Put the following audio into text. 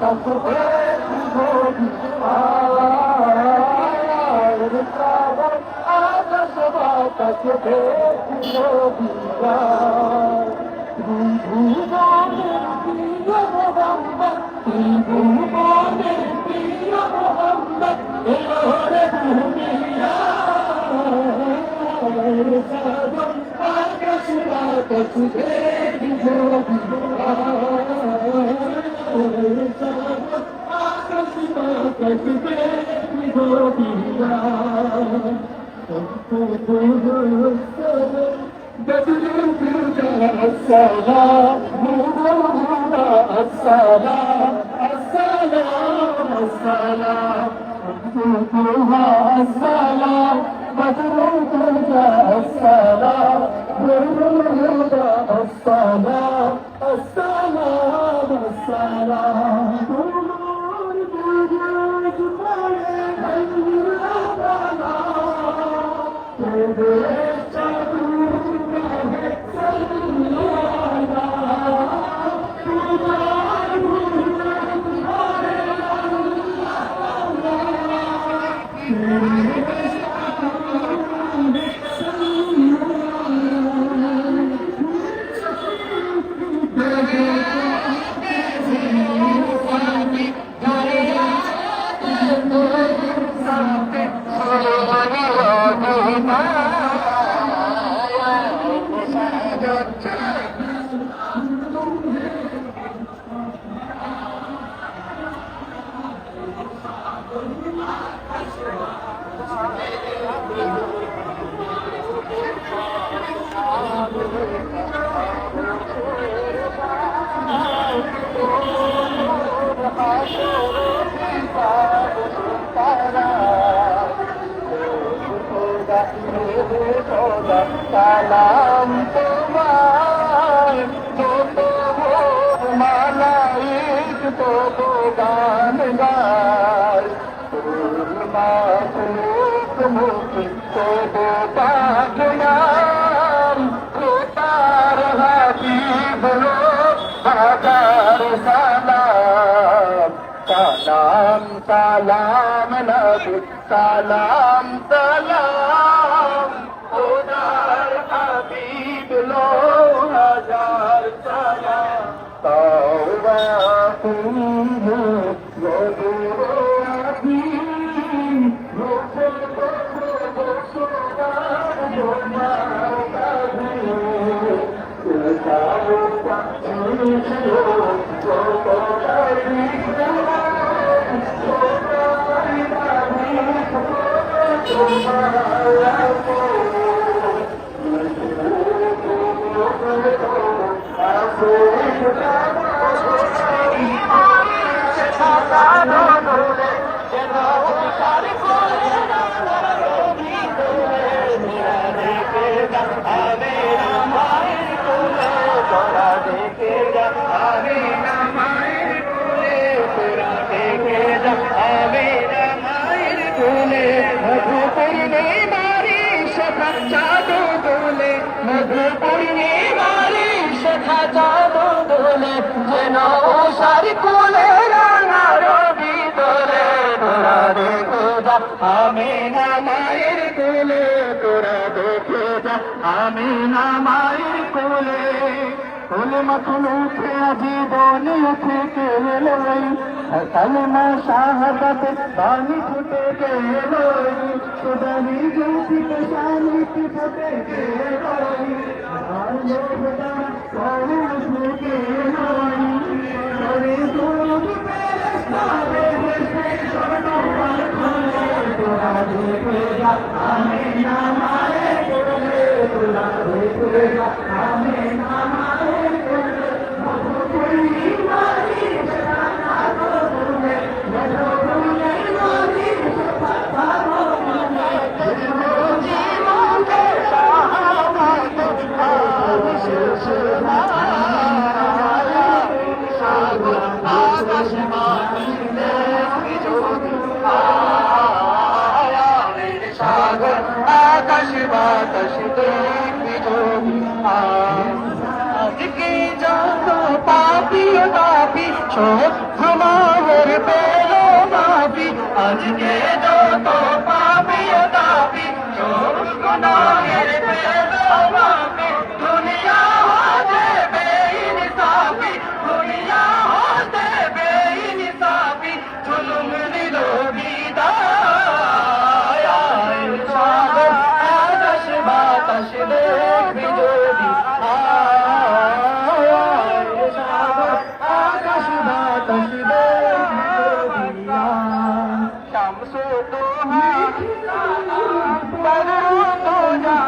তবে বিভোগী আয়ের শ্রাবণ আকাশ বাতাস বিভোগী ভুবনের প্রিয় মোহাম্মদ ভুবনের প্রিয় মোহাম্মদ এলোরে ভূমিয়ার শ্রাবণ আকাশ বাতাস বিভোগী সালাম তোমার যত মালাইক তত গান গায় মুখে তত পাঠনাম তার হাবিব হাজার সালাম সালাম সালাম নবী সালাম সালাম ওনার হাবিব লো হাজার সালাম তাওবা কুমু মধুরাতি রূপে আমিনা মায়ের কোলে তোরা দেখে যা আমিনা মায়ের কোলে কোলে মাখন উঠে জীবন থেকে এলোই কালেমা শাহাদাতে পানি ফুটে গেলোই সুদানি জ্যোতিকে শান্তি ফুটে গেলোই ভালোবাসা কৌশ গেলোই করে দুধ পেরেস্তা বেহেশতে সর্ববার খোলে তোরা দেখে যা আমিনা মায়ের কোলে তোরা দেখে যা আমিনা মায়ের কোলে আকাশ বাতাস দেখবি যদি আজকে যত পাপি পাপি সব গুনাহের পেলো মাফি আজকে যত পাপি ও দাবি সব গুনাহের পেলো মাফি দুনিয়া হতে বেইনসাফি দুনিয়া হতে বেইনসাফি জুলুম দিল বিদায় আকাশ বাতাস দেখবি যদি আকাশ বাতাস দেখবি যদি শামসু তোহা বদরু তোজা